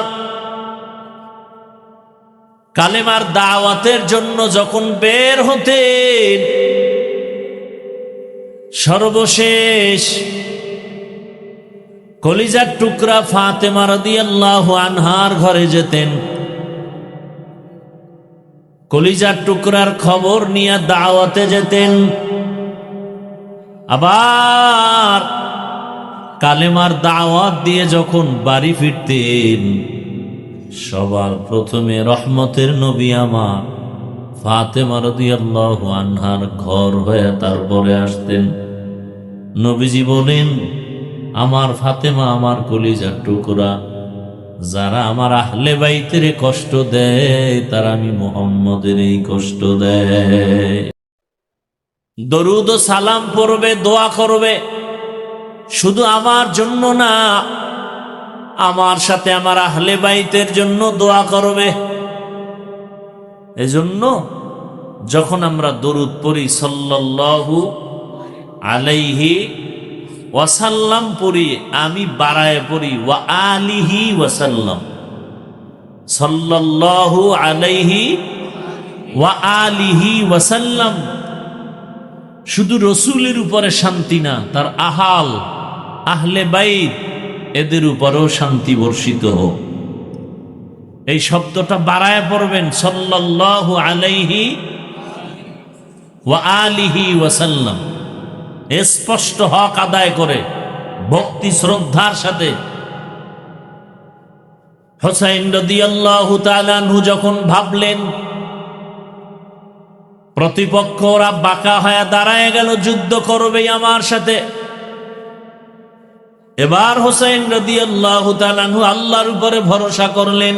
কালেমার দাওয়াতের জন্য যখন বের হতেন, সর্বশেষ কলিজার টুকরা ফাতেমা রাদিয়াল্লাহু আনহার ঘরে যেতেন। কলিজার টুকরার খবর নিয়ে দাওয়াতে যেতেন। আবার কালেমার দাওয়াত দিয়ে যখন বাড়ি ফিরতেন, সবার প্রথমে রহমতের নবী আমার ফাতেমা রাদিয়াল্লাহু আনহার ঘর হয়ে তারপরে আসতেন। নবীজি বলেন, আমার ফাতেমা আমার কলিজার টুকরা, যারা আমার আহলে বাইতের কষ্ট দেয় তারা আমি মুহাম্মদের এই কষ্ট দেয়। দরুদ ও সালাম পড়বে, দোয়া করবে, শুধু আমার জন্য না, আমার সাথে আমার আহলে বাইতের জন্য দোয়া করবে। এজন্য যখন আমরা দরুদ পড়ি সাল্লাল্লাহু আলাইহি ওয়াসাল্লাম পড়ি, আমি বাড়ায় পড়ি ওয়া আলিহি ওয়াসাল্লাম, সাল্লাল্লাহু আলাইহি ওয়া আলিহি ওয়াসাল্লাম। শুধু রসুলের উপরে শান্তি না, তার আহাল আহলে বাইত এদের উপরেও শান্তি বর্ষিত হোক। এই শব্দটা বাড়ায় পড়বেন, সাল্লাল্লাহু আলাইহি ওয়া আলিহি ওয়াসাল্লাম। স্পষ্ট হক আদায় করে ভক্তি শ্রদ্ধার সাথে। হুসাইন রাদিয়াল্লাহু তাআলা আনহু যখন ভাবলেন প্রতিপক্ষ ওরা বাঁকা হয়ে দাঁড়ায় গেল, যুদ্ধ করবে আমার সাথে, এবার হুসাইন রাদিয়াল্লাহু তাআলা আনহু আল্লাহর উপরে ভরসা করলেন।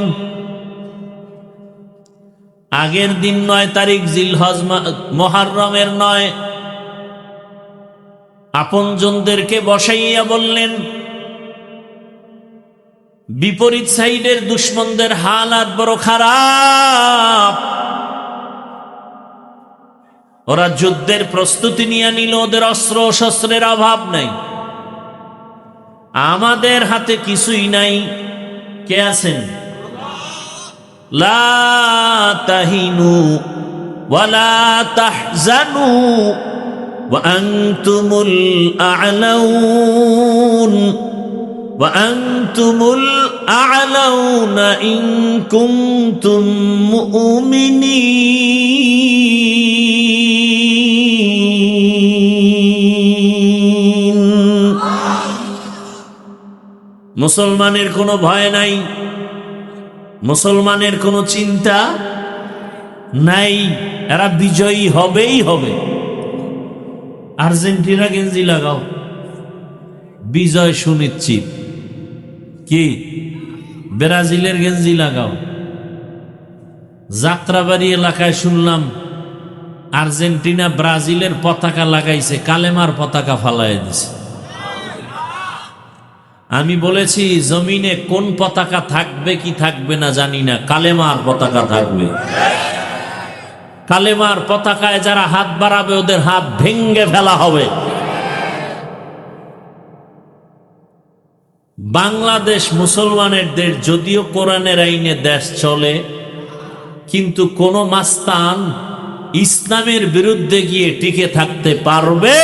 আগের দিন 9 তারিখ জিলহজ মুহররমের 9, আপনজনদেরকে বসাইয়া বললেন, বিপরীত সাইডের দুশমনদের হালাত বড় খারাপ, ওরা যুদ্ধের প্রস্তুতি নিয়ে নিল, ওদের অস্ত্র শস্ত্রের অভাব নাই, আমাদের হাতে কিছুই নাই। কে আছেন? লা তাহিনু ওয়ালা তাহজানু ওয়া আনতুমুল আ'লাউন ওয়া আনতুমুল আ'লাউনা ইন কুনতুম মুমিনিন। মুসলমানের কোনো ভয় নাই, মুসলমানের কোনো চিন্তা নাই, এরা বিজয়ী হবেই হবে। আর্জেন্টিনা গেঞ্জি লাগাও, বিজয় সুনিশ্চিত। কি ব্রাজিলের গেঞ্জি লাগাও। যাত্রাবাড়ি এলাকায় শুনলাম আর্জেন্টিনা ব্রাজিলের পতাকা লাগাইছে, কালেমার পতাকা ফালায় দিছে। আমি বলেছি জমিনে কোন পতাকা থাকবে কি থাকবে না জানি না, কালেমার পতাকা থাকবে। কালেমার পতাকায় যারা হাত বাড়াবে ওদের হাত ভেঙ্গে ফেলা হবে। বাংলাদেশ মুসলমানের দেশ, যদিও কোরআনের আইনে দেশ চলে, কিন্তু কোন মাস্তান ইসলামের বিরুদ্ধে গিয়ে টিকে থাকতে পারবে?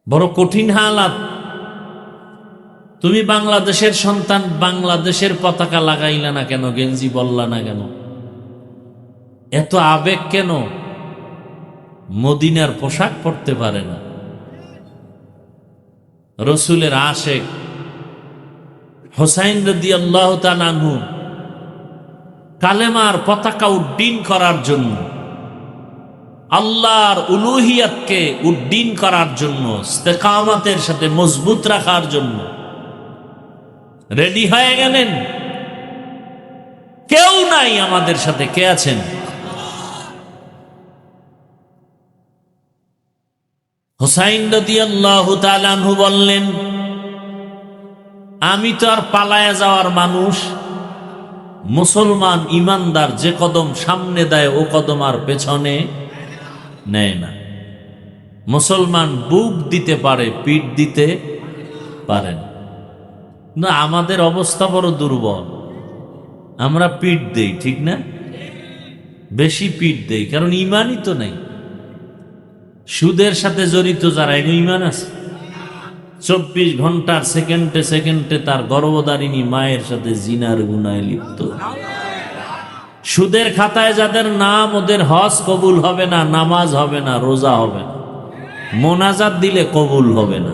বড় কঠিন হালাত। তুমি বাংলাদেশের সন্তান, বাংলাদেশের পতাকা লাগাইলা না কেন? গেঞ্জি বললা না কেন? এত আবেগ কেন? মদিনার পোশাক পরতে পারে না। রসুলের আশেক হোসাইন রাদিয়াল্লাহু তাআলা আনহু কালেমার পতাকা উড্ডীন করার জন্য, আল্লাহর উলুহিয়াতকে উড্ডীন করার জন্য, ইস্তেকামাতের সাথে মজবুত রাখার জন্য রেডি হয়ে গেলেন। কেউ নাই আমাদের সাথে, কে আছেন? হোসাইন রাদিয়াল্লাহু তাআলা আনহু বললেন, আমি তো আর পালায়া যাওয়ার মানুষ। মুসলমান ইমানদার যে কদম সামনে দেয় ও কদম আর পেছনে নেয় না। মুসলমান বুক দিতে পারে, পিঠ দিতে পারে না। আমাদের অবস্থা বড় দুর্বল। আমরা পিঠ দেই, ঠিক না? বেশি পিঠ দেই, কারণ ইমানই তো নেই। সুদের সাথে জড়িত যারা, এর ইমান আছে? 24 ঘন্টার সেকেন্ডে সেকেন্ডে তার গর্ভধারিণী মায়ের সাথে জিনার গুনায় লিপ্ত। সুদের খাতায় যাদের নাম, ওদের হজ কবুল হবে না, নামাজ হবে না, রোজা হবে না, মোনাজাত দিলে কবুল হবে না।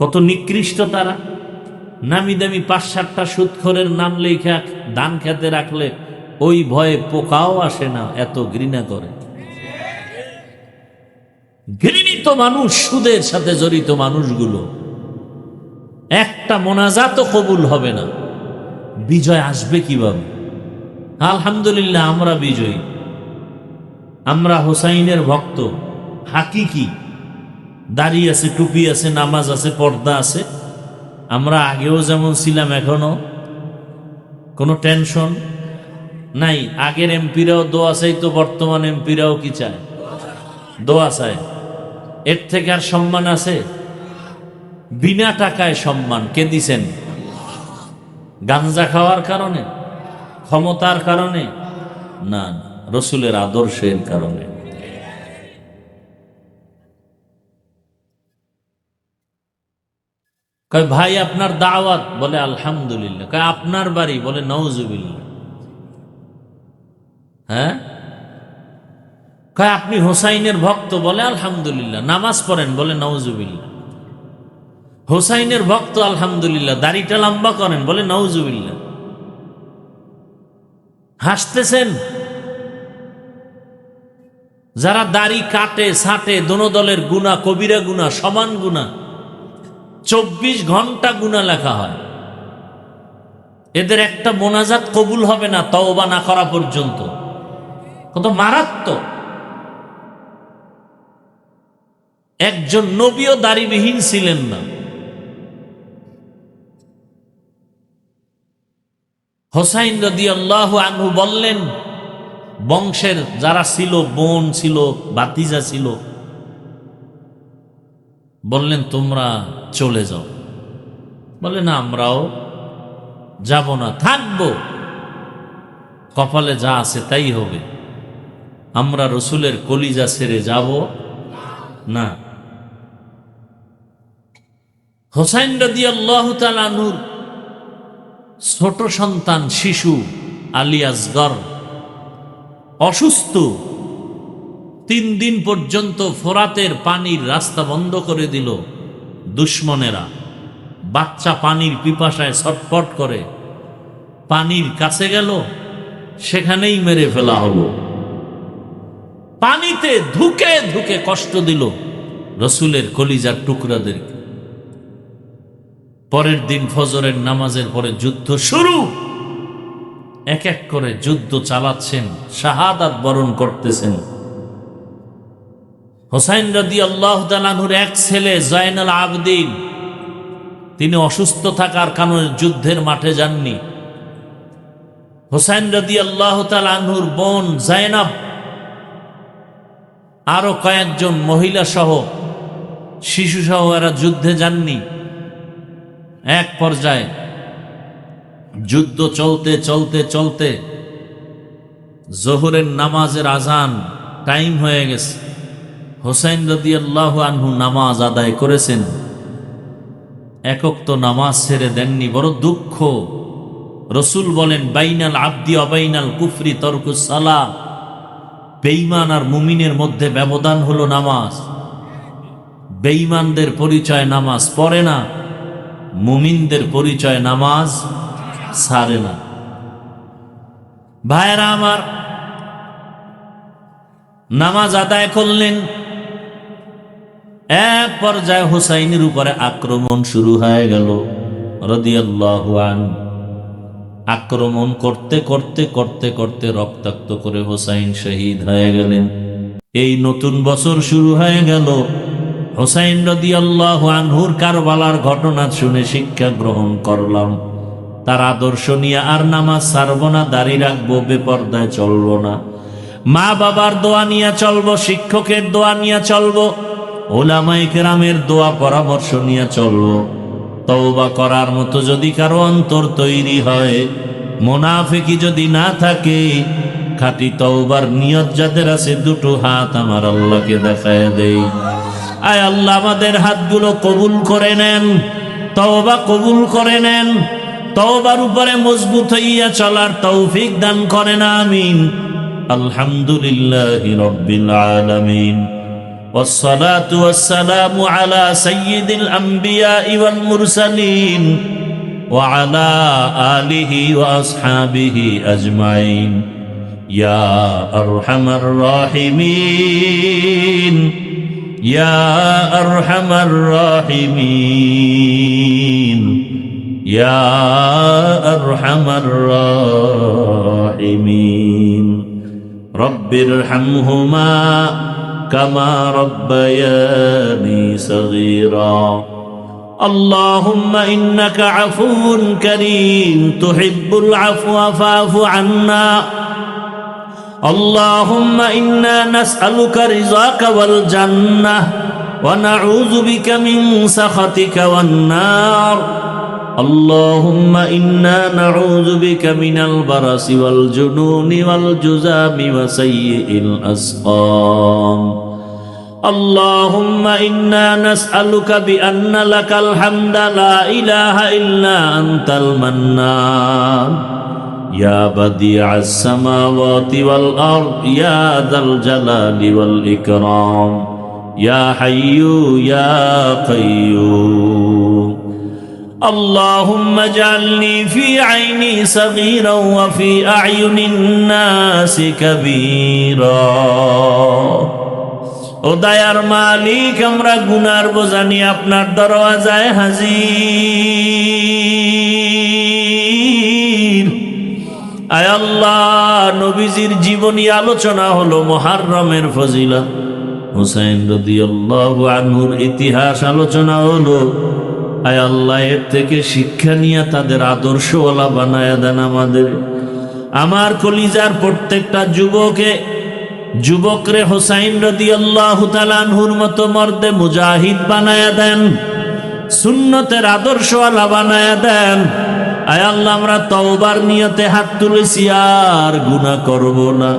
কত নিকৃষ্ট তারা! নামি দামি 5-7টা সুদখোরের নাম লেখা ধান খেতে রাখলে ওই ভয়ে পোকাও আসে না, এত ঘৃণা করে। ঘৃণিত মানুষ, সুদের সাথে জড়িত মানুষগুলো, একটা মোনাজাতও কবুল হবে না। বিজয় আসবে কিভাবে? আলহামদুলিল্লাহ আমরা বিজয়ী। আমরা হোসাইনের ভক্ত, হাকিকি। দাড়ি আছে, টুপি আছে, নামাজ আছে, পর্দা আছে। আমরা আগেও যেমন ছিলাম, এখনো কোনো টেনশন নাই। আগের এমপিরাও দোয়া চাইতো, বর্তমান এমপিরাও কি চায়? দোয়া চায়। এর থেকে আর সম্মান আছে? বিনা টাকায় সম্মান কে দিছেন? গাঞ্জা খাওয়ার কারণে, ক্ষমতার কারণে না, রসুলের আদর্শের কারণে। কয় ভাই আপনার দাওয়াত, বলে আলহামদুলিল্লাহ। কয় আপনার বাড়ি, বলে নাউজুবিল্লাহ। হ্যাঁ? কয় আপনি হোসাইনের ভক্ত, বলে আলহামদুলিল্লাহ। নামাজ পড়েন, বলে নাউজুবিল্লাহ। হোসাইনের ভক্ত আলহামদুলিল্লাহ। দাড়িটা লম্বা করেন, বলে নাউজুবিল্লাহ। হাসতেছেন। যারা দাড়ি কাটে ছাটে, দোনো দলের গুনাহ, কবিরা গুনাহ, সমান গুনাহ, 24 ঘন্টা গুনাহ লেখা হয়। এদের একটা মোনাজাত কবুল হবে না তওবা না করা পর্যন্ত। কত মারাত্মক! একজন নবীও দাড়িবিহীন ছিলেন না। হোসাইন রাদিয়াল্লাহু আনহু বললেন, বংশের যারা ছিল, বোন ছিল, ভাতিজা ছিল, বললেন তোমরা চলে যাও। বলে না, আমরাও যাব না, থাকবো। কপালে যা আছে তাই হবে। আমরা রসুলের কলিজা ছেড়ে যাব না। হোসাইন রাদিয়াল্লাহু তাআলা আনহুর ছোট সন্তান, শিশু আলী আসগর অসুস্থ। 3 দিন পর্যন্ত ফোরাতের পানির রাস্তা বন্ধ করে দিল দুশ্মনেরা। বাচ্চা পানির পিপাসায় ছটফট করে, পানির কাছে গেল, সেখানেই মেরে ফেলা হলো। পানিতে ধুকে ধুকে কষ্ট দিল রসুলের কলিজার টুকরাদেরকে। পরের দিন ফজরের নামাজের পরে যুদ্ধ শুরু। এক এক করে যুদ্ধ চালাচ্ছেন, শাহাদাত বরণ করতেছেন। হোসাইন রাদিয়াল্লাহু তাআলা আনহুর এক ছেলে জয়নুল আবেদিন, তিনি অসুস্থ থাকার কারণে যুদ্ধের মাঠে যাননি। হোসাইন রাদিয়াল্লাহু তাআলা আনহুর বোন জায়নাব, আরো কয়েকজন মহিলা সহ, শিশু সহ এরা যুদ্ধে যাননি। এক পর্যায়ে যুদ্ধ চলতে চলতে চলতে জোহরের নামাজের আজান টাইম হয়ে গেছে। হোসাইন রাদিয়াল্লাহু আনহু নামাজ আদায় করেছেন, একক তো নামাজ ছেড়ে দেননি, বড় দুঃখ। রসুল বলেন, বাইনাল আবদি অবাইনাল কুফরি তরকুস সালাহ, বেঈমান আর মুমিনের মধ্যে ব্যবধান হলো নামাজ। বেঈমানদের পরিচয় নামাজ পড়ে না, মুমিনদের পরিচয় নামাজ ছাড়ে না। ভাইরা আমার, নামাজ আদায় করলেন, এক পর্যায়ে হুসাইনের উপরে আক্রমণ শুরু হয়ে গেল রাদিয়াল্লাহু আনহু। আক্রমণ করতে করতে করতে করতে রক্তাক্ত করে হুসাইন শহীদ হয়ে গেলেন। এই নতুন বছর শুরু হয়ে গেল। হুসাইন রাদিয়াল্লাহু আনহুর কারবালার ঘটনা শুনে শিক্ষা গ্রহণ করলাম। তার আদর্শ নিয়ে আর নামাজ ছাড়বো না, দাড়ি রাখবো, বেপরদায় চলবো না, মা বাবার দোয়া নিয়ে চলবো, শিক্ষকের দোয়া নিয়ে চলবো, ওলামায়ে কেরামের দোয়া পরামর্শ নিয়ে চলবো। তওবা করার মতো যদি কারো অন্তর তৈরি হয়, মুনাফিকি যদি না থাকে, খাঁটি তওবার নিয়ত যাদের আছে, দুটো হাত আমার আল্লাহকে দেখায় দেই। আয় আল্লাহ, আমাদের হাতগুলো কবুল করে নেন, তওবা কবুল করে নেন, তওবার উপরে মজবুত হইয়া চলার তৌফিক দান করেন, আমিন। আলহামদুলিল্লাহি রাব্বিল আলামিন, والصلاة والسلام على سيد الأنبياء والمرسلين وعلى آله وأصحابه أجمعين يا أرحم الراحمين يا أرحم الراحمين يا أرحم الراحمين رب ارحمهما كما ربياني صغيرا اللهم إنك عفو كريم تحب العفو فاعف عنا اللهم إنا نسألك رضاك والجنة ونعوذ بك من سخطك والنار اللهم إنا نعوذ بك من البرص والجنون والجذام وسيء الأسقام اللهم إنا نسألك بأن لك الحمد لا إله إلا أنت المنان يا بديع السماوات والأرض يا ذا الجلال والإكرام يا حي يا قيوم اللهم اجعلني في عيني صغيرا وفي أعين الناس كبيرا ও দয়ার মালিক, আমরা গুনার বোঝা নিয়ে আপনার দরওয়াজায় হাজির। আয় আল্লাহ, নবীজির জীবনী আলোচনা হলো, মুহররমের ফজিলত, হুসাইন রাদিয়াল্লাহু আনহুর ইতিহাস আলোচনা হলো। আয় আল্লাহ, এর থেকে শিক্ষা নিয়ে তাদের আদর্শওয়ালা বানায়া দেন আমাদের। আমার কলিজার প্রত্যেকটা যুবকরে হুসাইন রাদিয়াল্লাহু তাআলা আনহুর মতো মর্দে মুজাহিদ বানায়া দেন, সুন্নতের আদর্শওয়ালা বানায়া দেন। আয় আল্লাহ, আমরা তওবার নিয়তে হাত তুলেছি, আর গুনাহ করব না,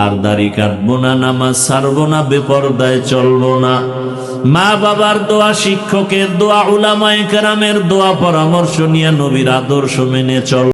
আর দাড়ি কাটবো না, নামাজ ছাড়বো না, বেপরদায় চলবো না, মা বাবার দোয়া, শিক্ষকের দোয়া, উলামায়ে কেরামের দোয়া পরামর্শ নিয়ে নবীর আদর্শ মেনে চল।